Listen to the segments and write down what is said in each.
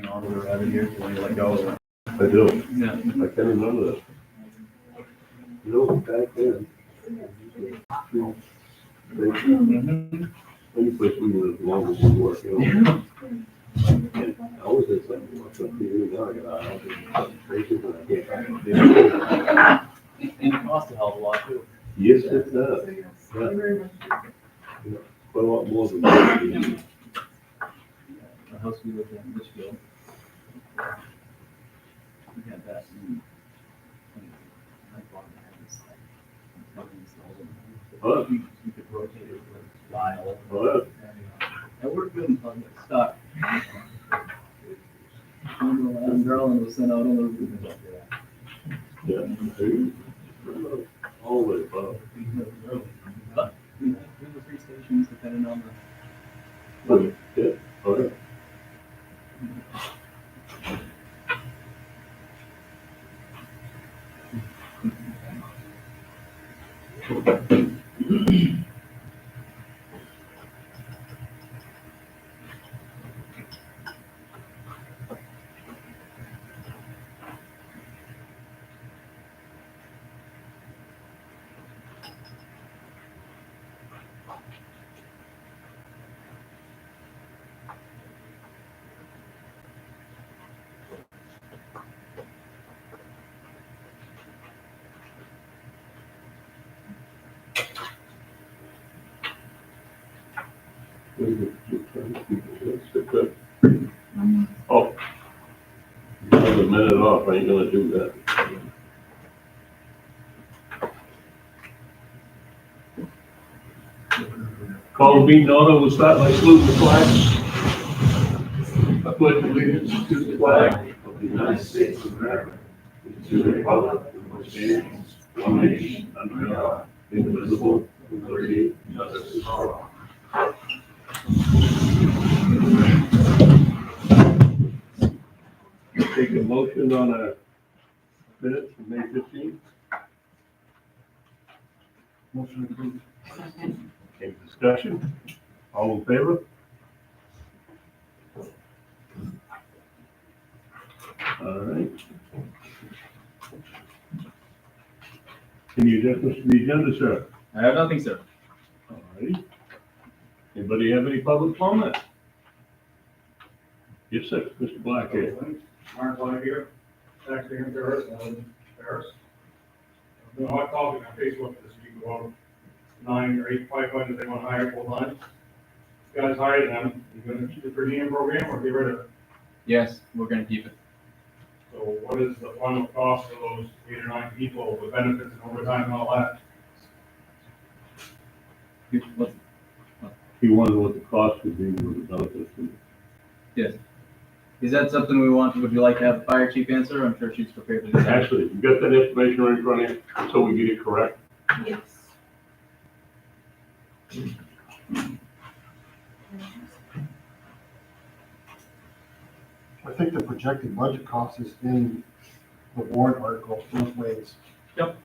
hang on to the rabbit here when you let go of it. I do. Yeah. I can remember that. You know, back then. Mm-hmm. Any place we lived, long as we work, you know. And I always did something, what's up to you, now I got out of concentration, and I can't find it. And it costs a hell of a lot too. Yes, it does. Yeah. Yeah, quite a lot more than that. The house we lived in, Litchfield. We had that. I bought it, had this, like, fucking installed it. Oh. You could rotate it with a dial. Oh, That worked good until I got stuck. I'm the last girl and was sent out on the roof. yeah. Always, But we have the three stations depending on the. oh, yeah, oh, yeah. Oh. You have a minute off, I ain't gonna do that. Call the meeting to order, we'll start by saluting the flag. I pledge allegiance to the flag of the United States of America, to the republic which stands one nation under God, indivisible, with liberty and justice for all. Take a motion on a minute from May 15th. Motion approved. Any discussion? All in favor? All right. Any adjustments to the agenda, sir? I have nothing, sir. All right. Anybody have any public comment? Yes, sir, Mr. Blackhead. Mark Black here, taxpayer in Paris, I live in Paris. I've been a hot topic on Facebook this week about 9 or 8 firefighters they want to hire full time. This guy's hired them, you're gonna keep the per diem program or get rid of it? Yes, we're gonna keep it. So what is the final cost for those 8 or 9 people with benefits and overtime and all that? What's- He wondered what the cost would be with the benefits. Yes. Is that something we want, would you like to have the fire chief answer? I'm sure she's prepared to do that. Actually, you got that information right in front of you, so we get it correct? Yes. I think the projected budget cost is in the warrant article both ways. Yep.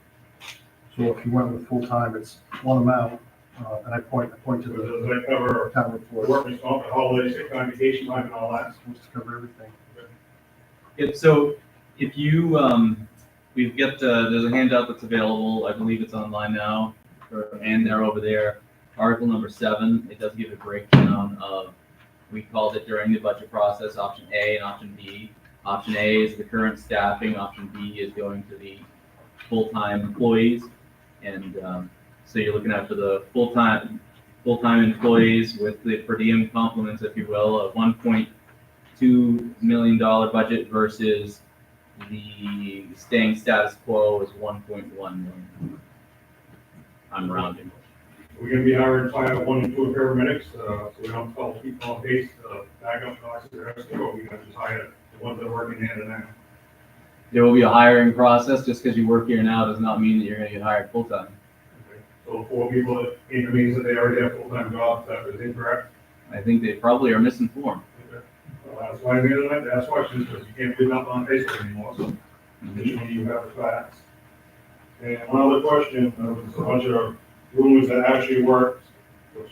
So if you went with full-time, it's one amount, and I point to Does the that cover town report. workers' comp, holiday, sick time, vacation time and all that? It's supposed to cover everything. Yep, so if you, we've got, there's a handout that's available, I believe it's online now, and they're over there. Article number 7, it does give a breakdown of, we called it during the budget process, option A and option B. Option A is the current staffing, option B is going to the full-time employees. And so you're looking at for the full-time employees with the per diem complements, if you will, a $1.2 million budget versus the staying status quo is 1.1 million. I'm rounding. We're gonna be hiring 1 and 2 paramedics, so we don't call people on base, backup costs, or rescue, or we gonna just hire the ones that are working hand in hand. There will be a hiring process. Just because you work here now does not mean that you're going to get hired full-time. Okay. So 4 people that came to me said they already have full-time jobs, that is incorrect. I think they probably are misinformed. Okay. Well, that's why I'm here tonight to ask questions, because you can't put nothing on Facebook anymore, so usually you have the facts. And one other question, there was a bunch of rumors that actually worked, which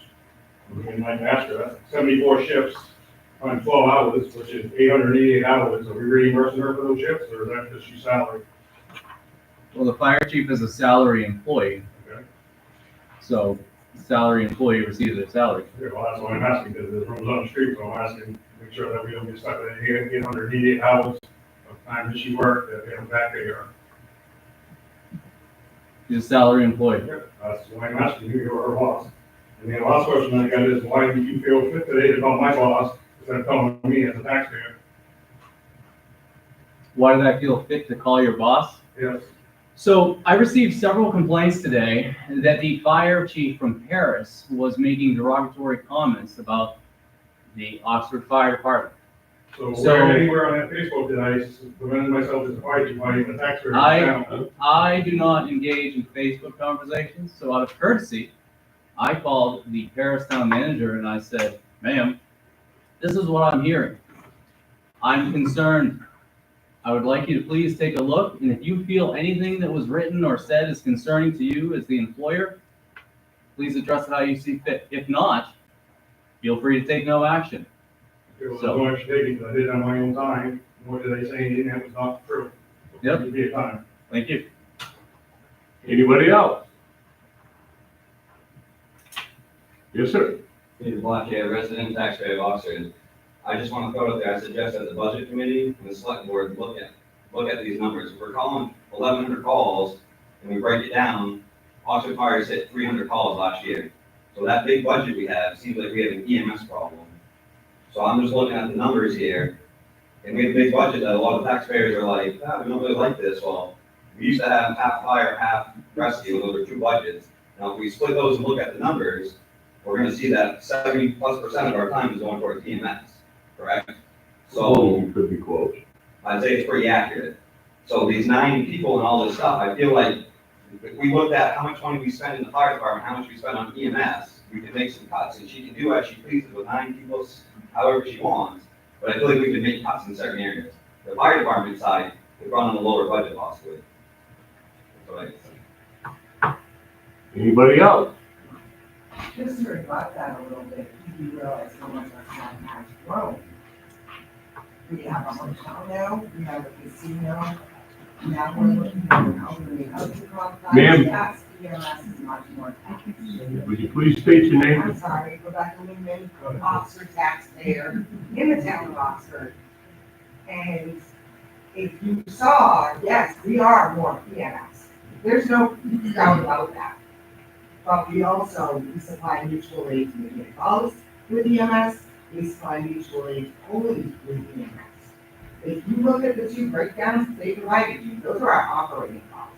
we might ask her, 74 shifts, times 12 hours, which is 888 hours, are we reimbursing her for those shifts, or is that just she's salary? Well, the fire chief is a salary employee, Okay. so the salary employee receives their salary. Yeah, well, that's why I'm asking, because there's rooms on the street, so I'm asking, to make sure that we don't get stuck at 888 hours of time that she worked, that we have back there. She's a salary employee. That's why I'm asking you, you're her boss. And the last question I got is, why did you feel fit today to call my boss instead of calling me as a taxpayer? Why did I feel fit to call your boss? Yes. So I received several complaints today that the fire chief from Paris was making derogatory comments about the Oxford Fire Department. So So- where, anywhere on that Facebook did I prevent myself as a fire chief, by the taxpayer? I do not engage in Facebook conversations, so out of courtesy, I called the Paris town manager and I said, ma'am, this is what I'm hearing. I'm concerned. I would like you to please take a look, and if you feel anything that was written or said is concerning to you as the employer, please address it how you see fit. If not, feel free to take no action. It was no extra taking, because I did it on my own time, nor did I say anything that was not true. Yep. It'd be a time. Thank you. Anybody else? Yes, sir. Peter Black, yeah, resident taxpayer of Oxford. I just want to throw it out there, I suggest that the budget committee and the select board look at these numbers. If we're calling 1,100 calls and we break it down, Oxford Fires hit 300 calls last year. So that big budget we have, seems like we have an EMS problem. So I'm just looking at the numbers here, and we have a big budget that a lot of taxpayers are like, ah, we don't really like this. Well, we used to have half fire, half rescue, those are two budgets. Now, if we split those and look at the numbers, we're gonna see that 70+% of our time is going towards EMS, correct? So You could be close. I'd say it's pretty accurate. So these 9 people and all this stuff, I feel like if we looked at how much money we spend in the fire department, how much we spend on EMS, we could make some cuts, and she can do as she pleases with 9 people, however she wants. But I feel like we could make cuts in certain areas. The fire department side would run on a lower budget possibly. That's what I think. Anybody else? Just to rebut that a little bit, you realize how much our town has grown. We have a hotel now, we have a casino, now we're looking at an elderly housing complex. Ma'am. Yes, EMS is much more taxing. Would you please state your name? I'm sorry, Rebecca Lehman, Oxford taxpayer in the town of Oxford. And if you saw, yes, we are more EMS. There's no doubt about that. But we supply mutual aid to the adults with EMS, we supply mutual aid only with EMS. If you look at the 2 breakdowns they provided you, those are our operating costs.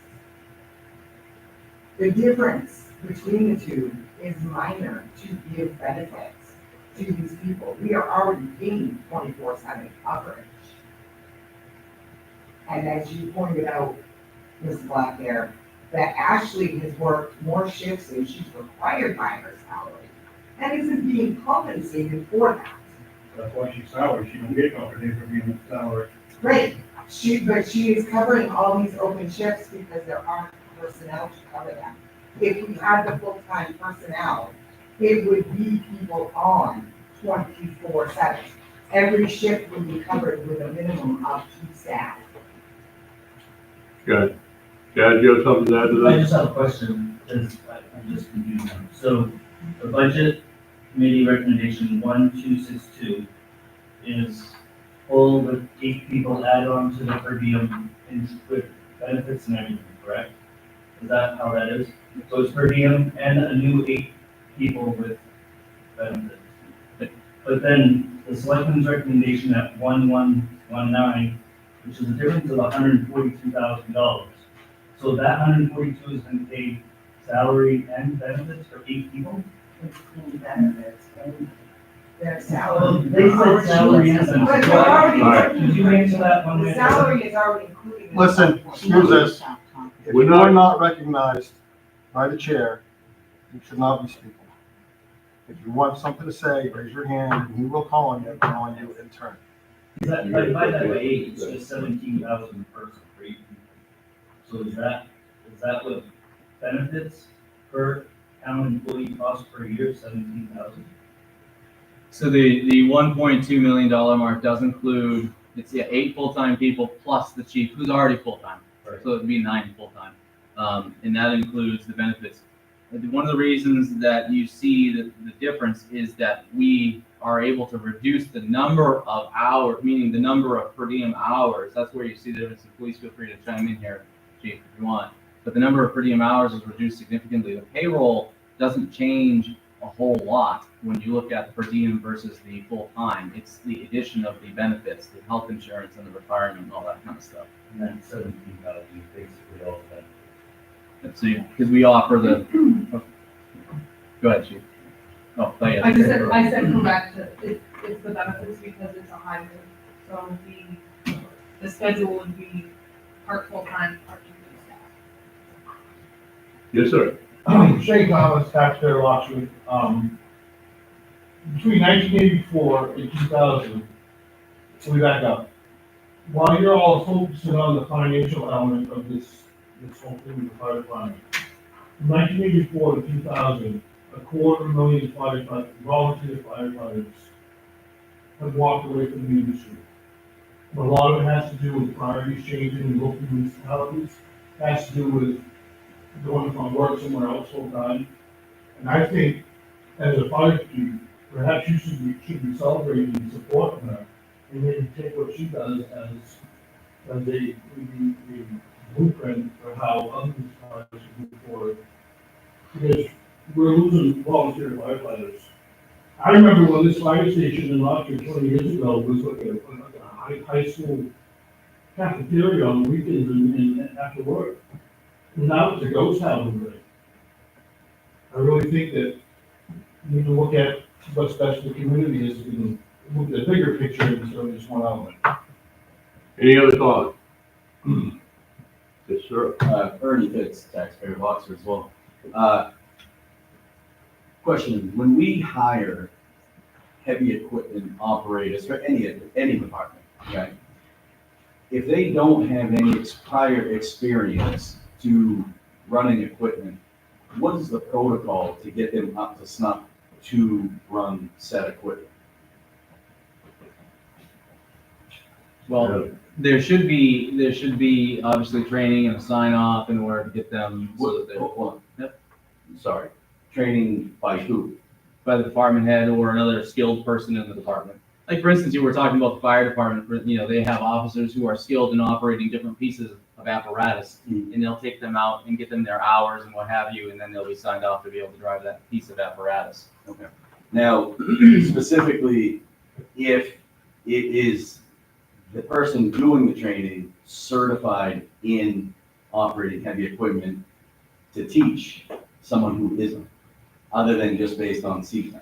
The difference between the 2 is minor to give benefits to these people. We are already paying 24/7 coverage. And as you pointed out, Ms. Black there, that Ashley has worked more shifts than she's required by her salary and isn't being compensated for that. That's why she's salary, she don't get compensated for being salary. Great, but she is covering all these open shifts because there aren't personnel to cover them. If we had the full-time personnel, it would be people on 24/7. Every shift would be covered with a minimum of 2 staff. Good. Chad, you have something to add to I that? just have a question, because I'm just confused now. So the budget committee recommendation 1262 is full with 8 people added on to the per diem and with benefits and everything, correct? Is that how that is? So it's per diem and a new 8 people with benefits. But then the selectmen's recommendation at 1119, which is a difference of $142,000. So that 142 is going to pay salary and benefits for 8 people? Including benefits and their salary. They said salary and But benefits. they're already Alright. Did you answer that one The way? salary is already included. in the Listen, budget. excuse us. If We're you not- are not recognized by the chair, you should not be speaking. If you want something to say, raise your hand, and he will call on you in turn. Is that, if I divide that by 8, it's just 17,000 per person for 8 people. So is that what benefits per town employee cost per year, 17,000? So the $1.2 million mark does include, it's 8 full-time people plus the chief, who's already full-time. So it'd be 9 full-time. And that includes the benefits. One of the reasons that you see the difference is that we are able to reduce the number of hours, meaning the number of per diem hours. That's where you see the difference. And please feel free to chime in here, chief, if you want. But the number of per diem hours is reduced significantly. The payroll doesn't change a whole lot when you look at the per diem versus the full-time. It's the addition of the benefits, the health insurance and the retirement and all that kind of stuff. And then 17,000 is basically all that. And so, because we offer the, go ahead, chief. Oh, yeah. I said correct, it's the benefits because it's a hybrid, so the schedule would be part full-time, part staff. Yes, sir. Shane Thomas, taxpayer watching, between 1984 and 2000, we back up. While you're all focusing on the financial element of this whole thing with the fire department, from 1984 to 2000, 250,000 firefighters, volunteer firefighters have walked away from the industry. A lot of it has to do with priorities changing in local municipalities, has to do with going from work somewhere else full time. And I think, as a fire chief, perhaps you should be celebrating and supporting her, and maybe take what she does as a blueprint for how other municipalities should move forward. Because we're losing volunteer firefighters. I remember when this fire station in Rochester 20 years ago was like a high school cafeteria on weekends and after work. Now it's a ghost town over there. I really think that you need to look at what's best for the community is in the bigger picture instead of just one element. Any other thoughts? Yes, sir. Ernie Fitz, taxpayer of Oxford as well. Question, when we hire heavy equipment operators for any department, okay? If they don't have any prior experience to running equipment, what is the protocol to get them up to snuff to run said equipment? Well, there should be obviously training and a sign off in order to get them so that they're, Hold on. Yep. Sorry, training by who? by the department head or another skilled person in the department. Like, for instance, you were talking about the fire department, you know, they have officers who are skilled in operating different pieces of apparatus, and they'll take them out and get them their hours and what have you, and then they'll be signed off to be able to drive that piece of apparatus. Okay. Now, specifically, if it is the person doing the training certified in operating heavy equipment to teach someone who isn't, other than just based on seat time.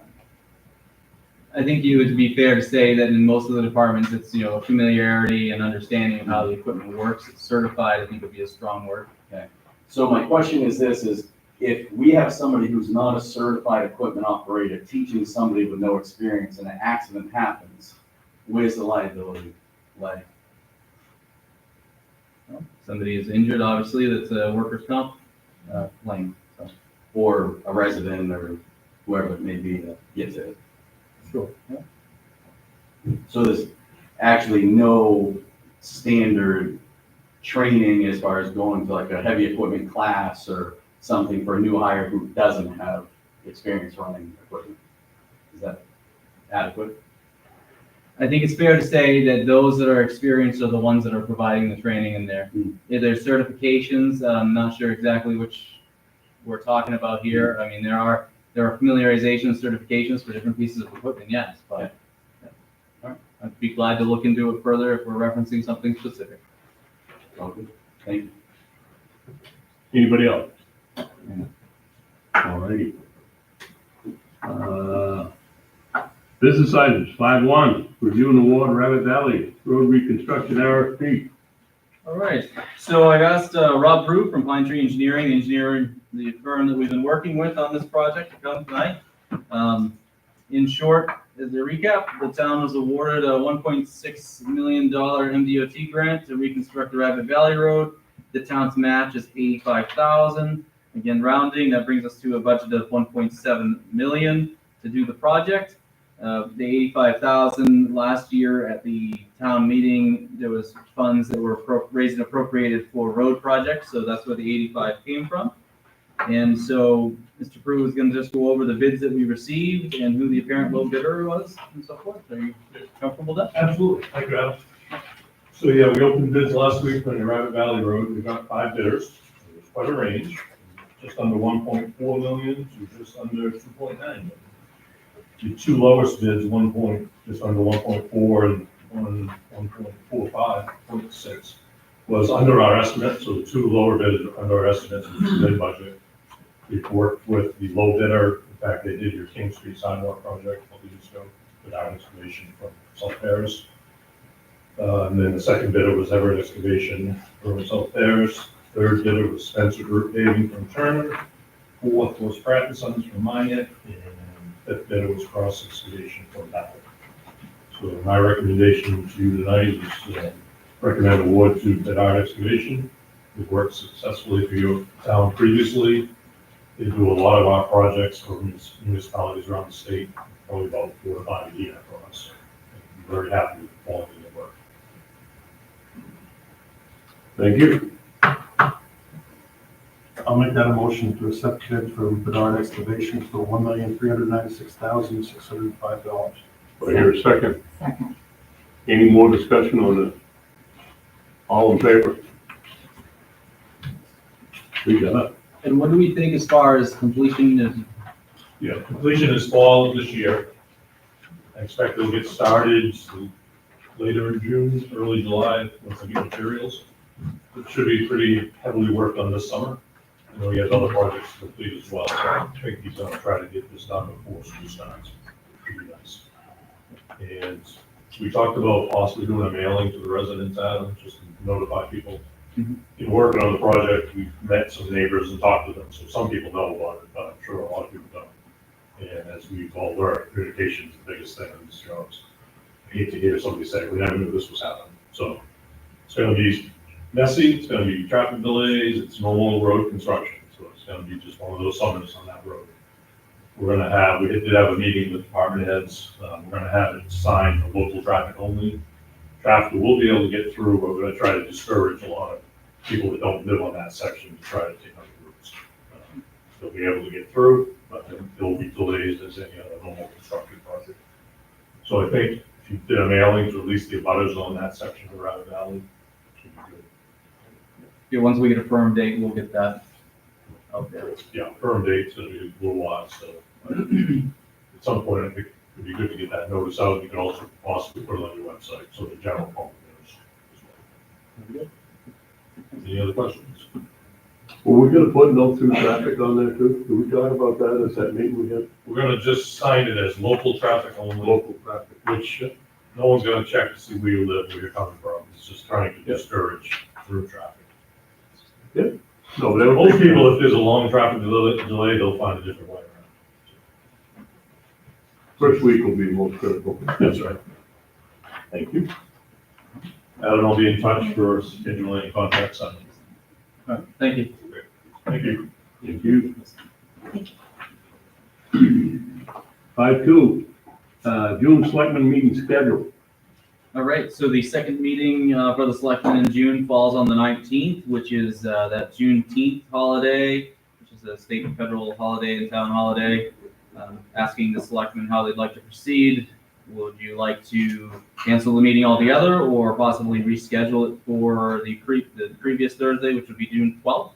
I think it would be fair to say that in most of the departments, it's, you know, familiarity and understanding of how the equipment works. It's certified, I think would be a strong word. Okay. So my question is this, is if we have somebody who's not a certified equipment operator teaching somebody with no experience and an accident happens, where's the liability lie? Somebody is injured, obviously, that's a workers' comp claim. So, Or a resident or whoever it may be that gets it. sure. Yeah. So there's actually no standard training as far as going to like a heavy equipment class or something for a new hire who doesn't have experience running equipment. Is that adequate? I think it's fair to say that those that are experienced are the ones that are providing the training in there. If there's certifications, I'm not sure exactly which we're talking about here. I mean, there are familiarization certifications for different pieces of equipment, yes, but yeah. I'd be glad to look into it further if we're referencing something specific. Okay, thank you. Anybody else? All righty. Business items, 5.1, review and award Rabbit Valley Road Reconstruction RFP. All right, so I've asked Rob Prue from Pine Tree Engineering, the firm that we've been working with on this project, to come tonight. In short, as a recap, the town was awarded a $1.6 million MDOT grant to reconstruct the Rabbit Valley Road. The town's match is $85,000. Again, rounding, that brings us to a budget of $1.7 million to do the project. The 85,000 last year at the town meeting, there was funds that were raised and appropriated for road projects, so that's where the 85 came from. And so Mr. Prue is gonna just go over the bids that we received and who the apparent low bidder was and so forth. Are you comfortable with that? Absolutely, thank you, Adam. So, yeah, we opened bids last week on the Rabbit Valley Road, we got 5 bidders, it was quite a range, just under 1.4 million to just under 2.9 million. The 2 lowest bids, just under 1.4 and 1.45, 0.6, was under our estimate, so the 2 lower bids are under our estimate, which is bid budget. We've worked with the low bidder, in fact, they did your King Street sidewalk project a couple years ago, with our excavation from South Paris. And then the second bidder was Everett Excavation from South Paris. Third bidder was Spencer Group Paving from Turner. Fourth was Pratt & Sons from Minot, and fifth bidder was Cross Excavation from Bethel. So my recommendation to you tonight is recommend award to Bedard Excavation. We've worked successfully for your town previously. They do a lot of our projects for municipalities around the state, probably about 4 to 5 a year for us. I'm very happy with the quality of the work. Thank you. I'll make that a motion to accept bid from Bedard Excavation for $1,396,605. Do I hear a second? Second. Any more discussion on this? All in favor? We got it. And what do we think as far as completion is? Yeah, completion is fall of this year. I expect it'll get started later in June, early July, once I get materials. It should be pretty heavily worked on this summer. I know he has other projects to complete as well, so I think he's gonna try to get this done before school starts. Should be nice. And we talked about possibly doing a mailing to the residents, Adam, just to notify people. In working on the project, we've met some neighbors and talked to them, so some people know about it, but I'm sure a lot of people don't. And as we've all learned, communication is the biggest thing in these jobs. I hate to hear somebody say, we never knew this was happening. So it's gonna be messy, it's gonna be traffic delays, it's normal road construction, so it's gonna be just one of those summers on that road. We did have a meeting with department heads, we're gonna have it signed for local traffic only. Traffic will be able to get through, but we're gonna try to discourage a lot of people that don't live on that section to try to take other routes. They'll be able to get through, but there will be delays as any other normal construction project. So I think if you did a mailing to at least the abutters on that section of Rabbit Valley, it should be good. Yeah, once we get a firm date, we'll get that out there. Yeah, firm dates, it'll be a little while, so at some point, I think it'd be good to get that notice out. You can also possibly put it on your website, so the general public knows as well. Any other questions? Well, we're gonna put no through traffic on there too. Do we talk about that? Is that meeting we have We're gonna just sign it as local traffic only, local traffic? which no one's gonna check to see where you live, where you're coming from. It's just trying to discourage through traffic. No, but they Most people, if there's a long traffic delay, they'll find a different way around. first week will be most critical. That's right. Thank you. Adam will be in touch for scheduling contact signings. All right, thank you. Thank you. Thank you. 5:2, June Selectmen meeting schedule. All right, so the second meeting for the selectmen in June falls on the 19th, which is that Juneteenth holiday, which is a state and federal holiday and town holiday. Asking the selectmen how they'd like to proceed. Would you like to cancel the meeting altogether or possibly reschedule it for the previous Thursday, which would be June 12th?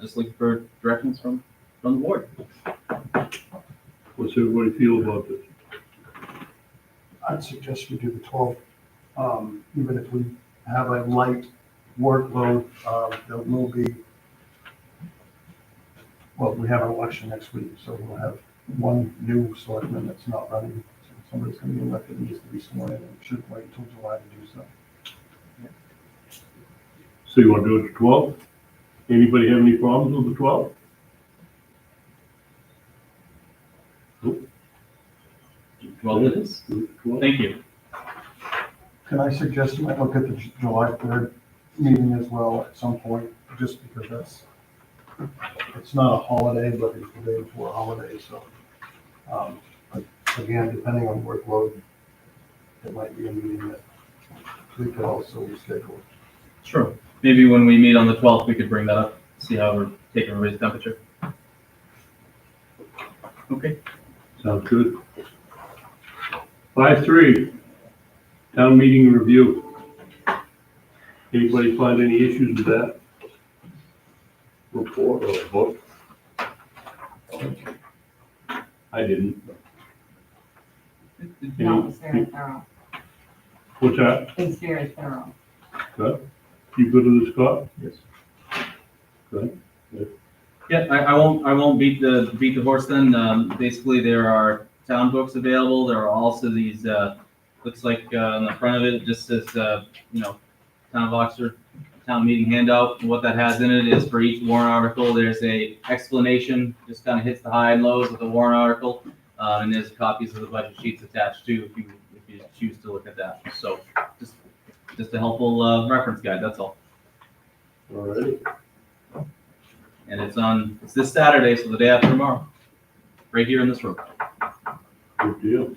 Just looking for directions from the board. What's everybody feel about this? I'd suggest we do the 12th. Even if we have a light workload, there will be, well, we have an election next week, so we'll have one new selectman that's not running. So somebody's going to be elected, needs to be sworn in, and shouldn't wait until July to do so. So you want to do it the 12th? Anybody have any problems with the 12th? 12 it is. Thank you. Can I suggest you might look at the July 3rd meeting as well at some point, just because it's not a holiday, but it's the day before a holiday, so. But again, depending on workload, it might be a meeting that we could also reschedule. Sure. Maybe when we meet on the 12th, we could bring that up, see how we're taking everybody's temperature. Okay. Sounds good. 5.3, town meeting review. Anybody find any issues with that? Report or vote? I didn't. No, it was very thorough. What's that? It was very thorough. Good. You good with this, Scott? Yes. Good. Yeah, I won't beat the horse then. Basically, there are town books available. There are also these, looks like on the front of it, it just says, Town of Oxford town meeting handout. And what that has in it is for each warrant article, there's a explanation, just kind of hits the high and lows of the warrant article. And there's copies of the budget sheets attached too, if you choose to look at that. So just a helpful reference guide, that's all. All right. And it's this Saturday, so the day after tomorrow, right here in this room. Good deal.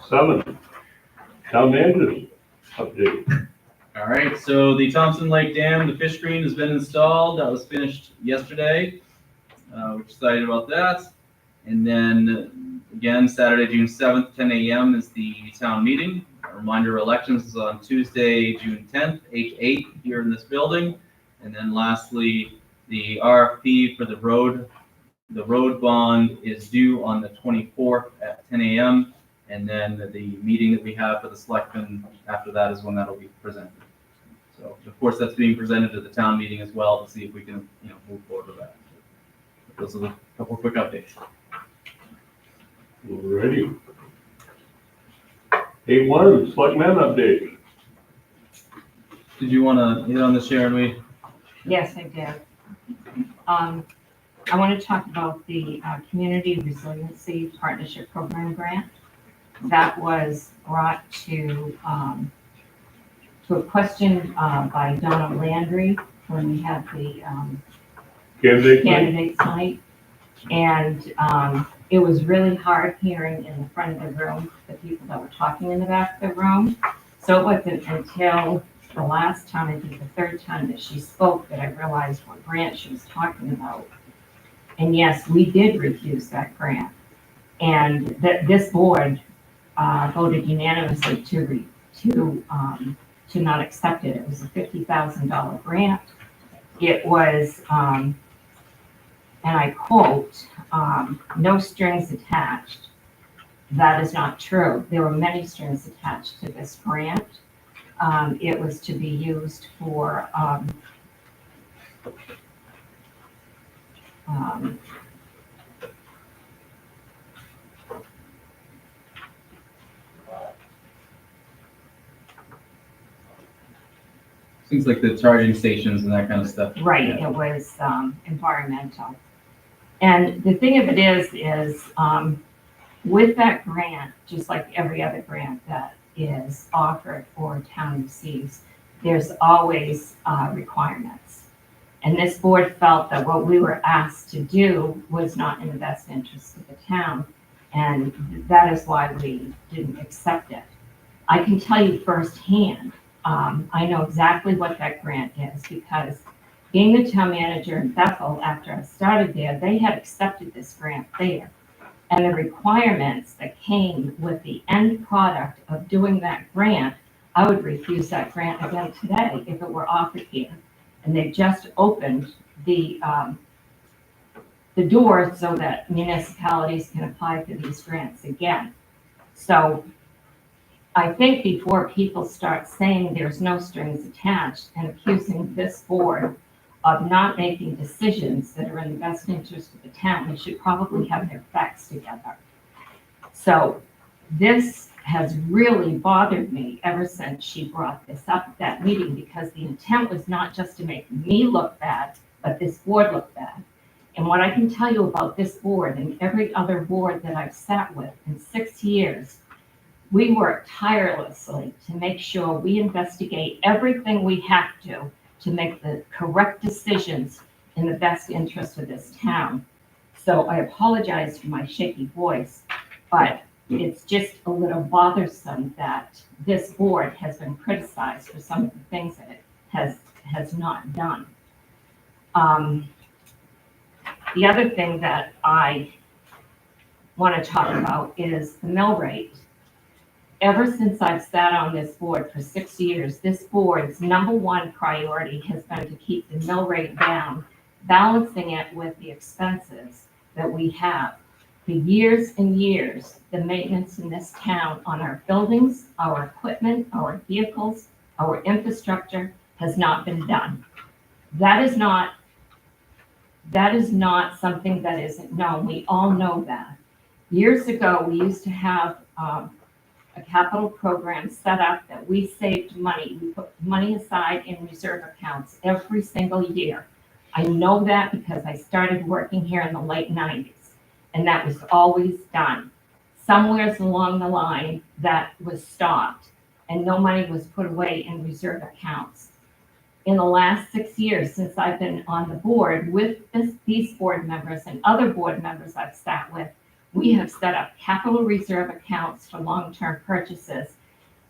7, town managers update. All right, so the Thompson Lake Dam, the fish screen has been installed. That was finished yesterday. We're excited about that. And then again, Saturday, June 7th, 10 a.m. is the town meeting. A reminder, elections is on Tuesday, June 10th, H8 here in this building. And then lastly, the RFP for the road bond is due on the 24th at 10 a.m. And then the meeting that we have for the selectmen after that is when that'll be presented. So of course, that's being presented to the town meeting as well to see if we can, move forward with that. Those are a couple quick updates. Alrighty. 8.1, Selectman update. Did you want to hit on this, Sharon? Yes, I did. I want to talk about the Community Resiliency Partnership Program grant that was brought to a question by Donna Landry when we had the candidates night. And it was really hard hearing in the front of the room the people that were talking in the back of the room. So it wasn't until the last time, I think the third time that she spoke, that I realized what grant she was talking about. And yes, we did refuse that grant. And that this board voted unanimously to not accept it. It was a $50,000 grant. It was, and I quote, no strings attached. That is not true. There were many strings attached to this grant. It was to be used for Seems like the charging stations and that kind of stuff. right, Yeah. it was environmental. And the thing of it is with that grant, just like every other grant that is offered or town receives, there's always requirements. And this board felt that what we were asked to do was not in the best interest of the town, and that is why we didn't accept it. I can tell you firsthand, I know exactly what that grant is, because being the town manager in Bethel, after I started there, they had accepted this grant there. And the requirements that came with the end product of doing that grant, I would refuse that grant again today if it were offered here. And they just opened the door so that municipalities can apply for these grants again. So I think before people start saying there's no strings attached and accusing this board of not making decisions that are in the best interest of the town, they should probably have their facts together. So this has really bothered me ever since she brought this up at that meeting, because the intent was not just to make me look bad, but this board look bad. And what I can tell you about this board and every other board that I've sat with in 6 years, we work tirelessly to make sure we investigate everything we have to make the correct decisions in the best interest of this town. So I apologize for my shaky voice, but it's just a little bothersome that this board has been criticized for some of the things that it has not done. The other thing that I want to talk about is the mill rate. Ever since I've sat on this board for 6 years, this board's number one priority has been to keep the mill rate down, balancing it with the expenses that we have. For years and years, the maintenance in this town on our buildings, our equipment, our vehicles, our infrastructure has not been done. That is not something that isn't known. We all know that. Years ago, we used to have a capital program set up that we saved money. We put money aside in reserve accounts every single year. I know that because I started working here in the late 90s, and that was always done. Somewhere along the line, that was stopped, and no money was put away in reserve accounts. In the last 6 years, since I've been on the board with these board members and other board members I've sat with, we have set up capital reserve accounts for long-term purchases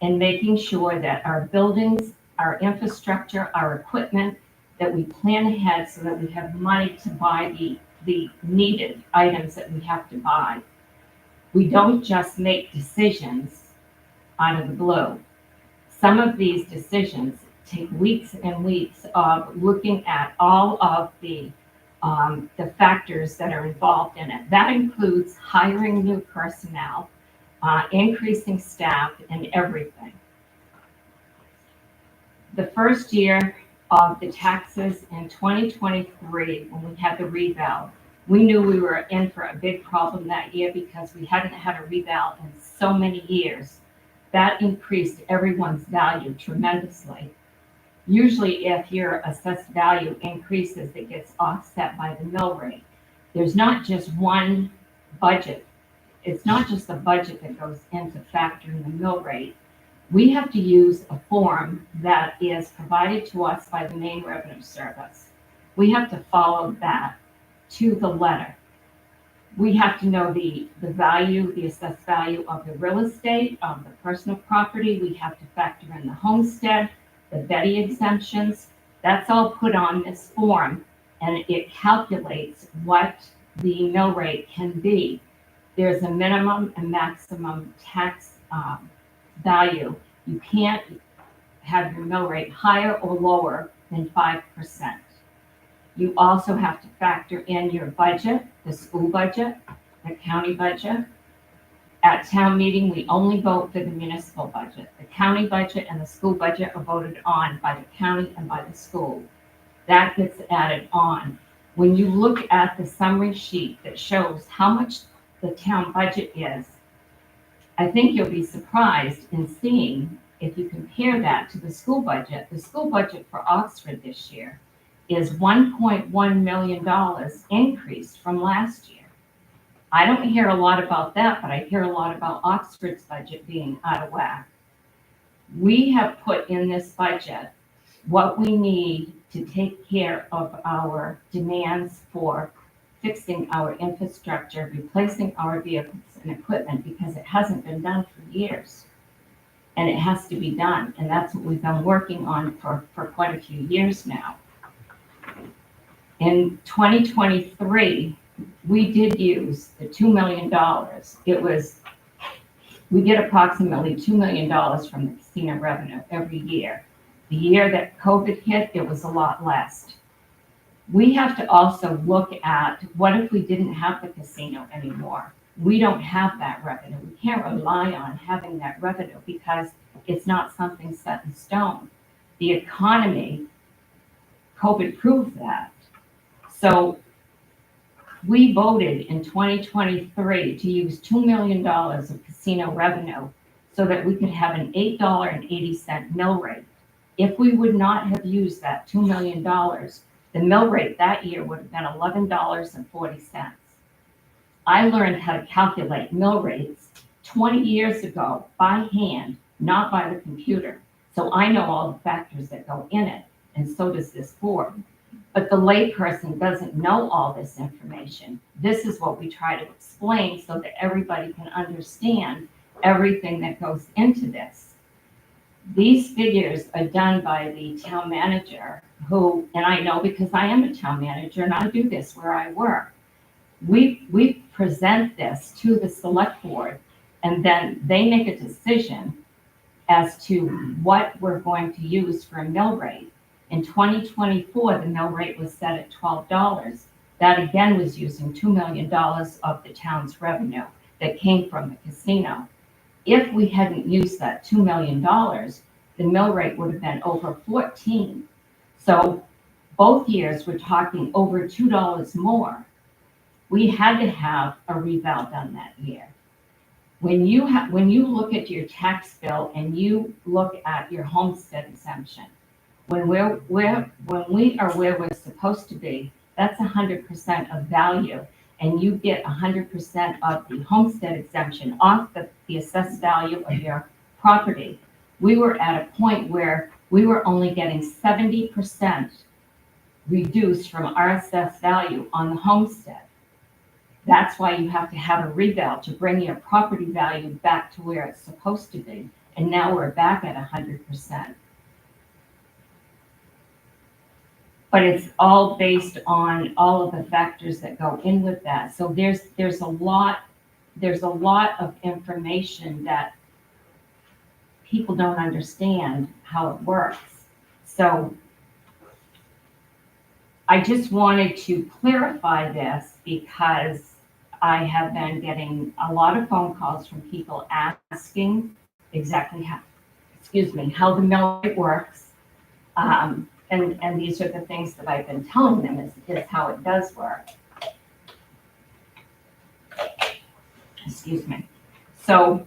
and making sure that our buildings, our infrastructure, our equipment, that we plan ahead so that we have money to buy the needed items that we have to buy. We don't just make decisions out of the blue. Some of these decisions take weeks and weeks of looking at all of the factors that are involved in it. That includes hiring new personnel, increasing staff, and everything. The first year of the taxes in 2023, when we had the reval, we knew we were in for a big problem that year because we hadn't had a reval in so many years. That increased everyone's value tremendously. Usually if your assessed value increases, it gets offset by the mill rate. There's not just one budget. It's not just the budget that goes into factoring the mill rate. We have to use a form that is provided to us by the Maine Revenue Service. We have to follow that to the letter. We have to know the value, the assessed value of the real estate, of the personal property. We have to factor in the homestead, the Betty exemptions. That's all put on this form, and it calculates what the mill rate can be. There's a minimum and maximum tax value. You can't have your mill rate higher or lower than 5%. You also have to factor in your budget, the school budget, the county budget. At town meeting, we only vote for the municipal budget. The county budget and the school budget are voted on by the county and by the school. That gets added on. When you look at the summary sheet that shows how much the town budget is, I think you'll be surprised in seeing, if you compare that to the school budget for Oxford this year is $1.1 million increased from last year. I don't hear a lot about that, but I hear a lot about Oxford's budget being out of whack. We have put in this budget what we need to take care of our demands for fixing our infrastructure, replacing our vehicles and equipment, because it hasn't been done for years. And it has to be done, and that's what we've been working on for quite a few years now. In 2023, we did use the $2 million. We get approximately $2 million from the casino revenue every year. The year that COVID hit, it was a lot less. We have to also look at what if we didn't have the casino anymore? We don't have that revenue. We can't rely on having that revenue because it's not something set in stone. The economy, COVID proved that. So we voted in 2023 to use $2 million of casino revenue so that we could have an $8.80 mill rate. If we would not have used that $2 million, the mill rate that year would have been $11.40. I learned how to calculate mill rates 20 years ago by hand, not by the computer. So I know all the factors that go in it, and so does this board. But the layperson doesn't know all this information. This is what we try to explain so that everybody can understand everything that goes into this. These figures are done by the town manager who, and I know because I am a town manager and I do this where I work. We present this to the select board and then they make a decision as to what we're going to use for a mill rate. In 2024, the mill rate was set at $12. That again was using $2 million of the town's revenue that came from the casino. If we hadn't used that $2 million, the mill rate would have been over 14. So both years, we're talking over $2 more. We had to have a reval done that year. When you look at your tax bill and you look at your homestead exemption, when we are where we're supposed to be, that's 100% of value, and you get 100% of the homestead exemption off the assessed value of your property. We were at a point where we were only getting 70% reduced from our assessed value on the homestead. That's why you have to have a reval to bring your property value back to where it's supposed to be. And now we're back at 100%. But it's all based on all of the factors that go in with that. So there's a lot of information that people don't understand how it works. So I just wanted to clarify this because I have been getting a lot of phone calls from people asking exactly how the mill rate works. And these are the things that I've been telling them is how it does work. Excuse me. So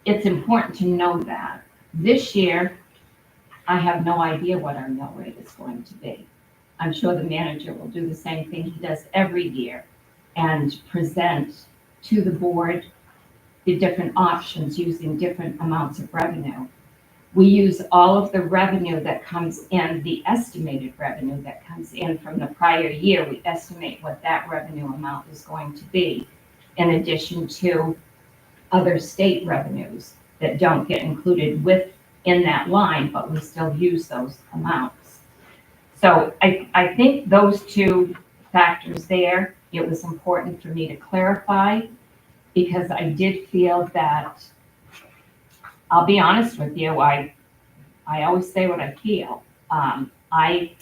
it's important to know that. This year, I have no idea what our mill rate is going to be. I'm sure the manager will do the same thing he does every year and present to the board the different options using different amounts of revenue. We use all of the revenue that comes in, the estimated revenue that comes in from the prior year. We estimate what that revenue amount is going to be, in addition to other state revenues that don't get included within that line, but we still use those amounts. So I think those two factors there, it was important for me to clarify because I did feel that, I'll be honest with you, I always say what I feel. I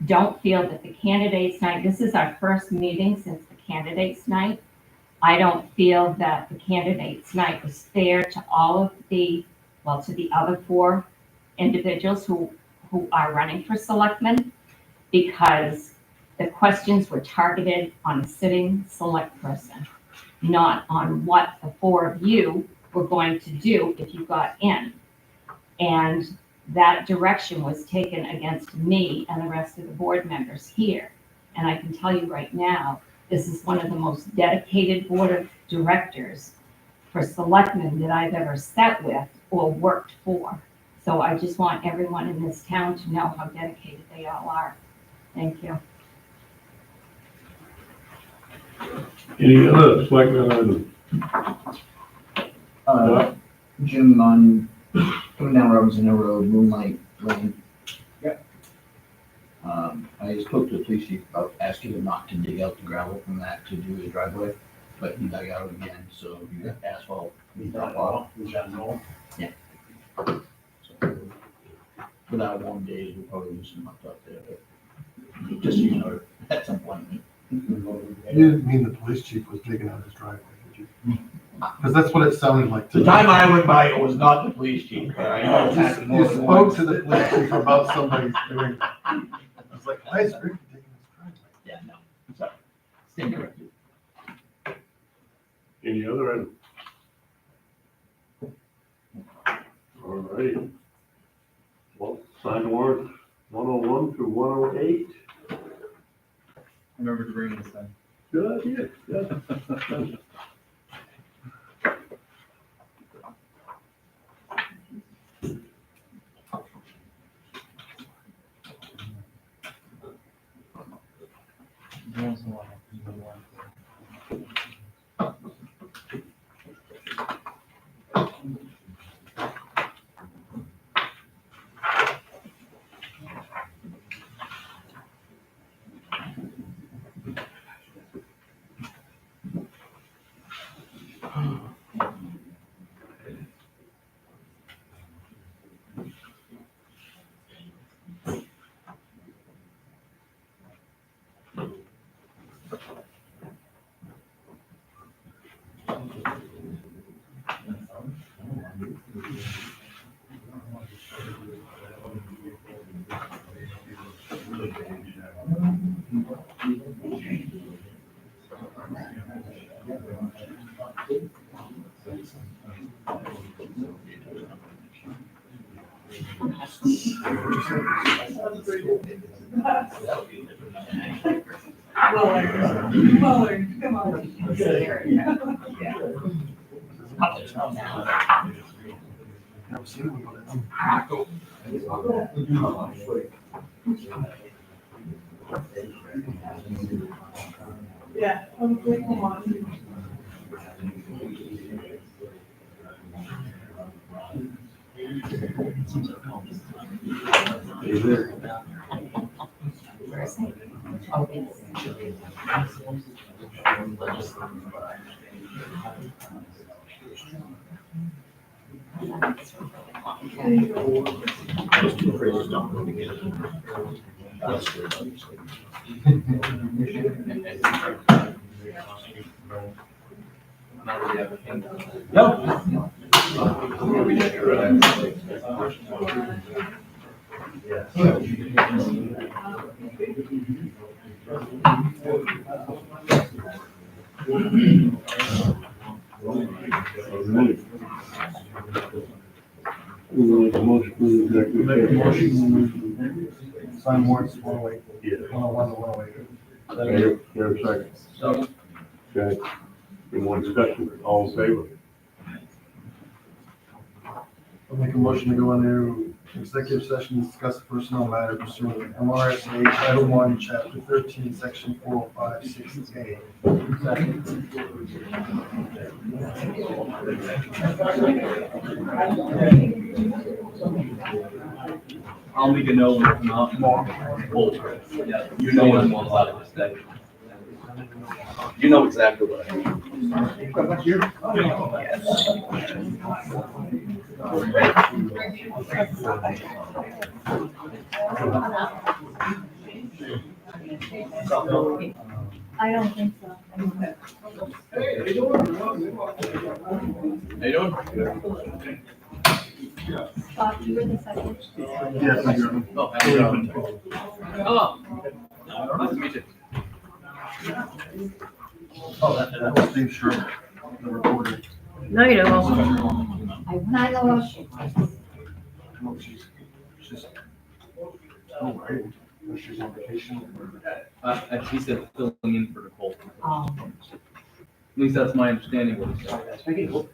don't feel that the candidates night, this is our first meeting since the candidates night. I don't feel that the candidates night was fair to all of the other 4 individuals who are running for selectmen, because the questions were targeted on a sitting select person, not on what the 4 of you were going to do if you got in. And that direction was taken against me and the rest of the board members here. And I can tell you right now, this is one of the most dedicated board of directors for selectmen that I've ever sat with or worked for. So I just want everyone in this town to know how dedicated they all are. Thank you. Any other selectmen items? Jim, on coming down Robinson Hill Road, Moonlight Lane. Yep. I spoke to the police chief about asking him not to dig out the gravel from that to do his driveway, but he dug out again, so you got asphalt. Is that no? Yeah. So, without warm days, we'll probably lose some up there, but just, at some point. You didn't mean the police chief was digging out his driveway, did you? Because that's what it sounded like to The me. time I went by, it was not the police chief, but I know it's happened more You than spoke once. to the police chief about somebody doing that. I was like, why is Rick digging his driveway? Yeah, no, sorry. Stand corrected. Any other item? All right. Well, sign warrants 101 through 108. I remember to bring this in. Good idea, yeah. Willard, come on. Never seen one go Yeah, okay, come on. Oh, yes. We'll make a motion for the executive Make a session. motion, sign warrants, 108, Yeah. 101 to 108. There a second? Okay. Any more discussion? All in favor? I'll make a motion to go into executive session, to discuss personnel matter pursuant to MRSA Title I, Chapter 13, Section 4056A. I'll make a note when we come out. Yeah, you know what I'm all about this day. You know exactly what I mean. I don't think so. How you doing? Bob, you were the second. Yes, I do. Oh, how you doing? Oh. Nice to meet you. Oh, that was Steve Sherman, the reporter. No, you don't. I know. No, she's, oh, right, she's on vacation. He said filling in for Nicole. Oh. At least that's my understanding of what he said.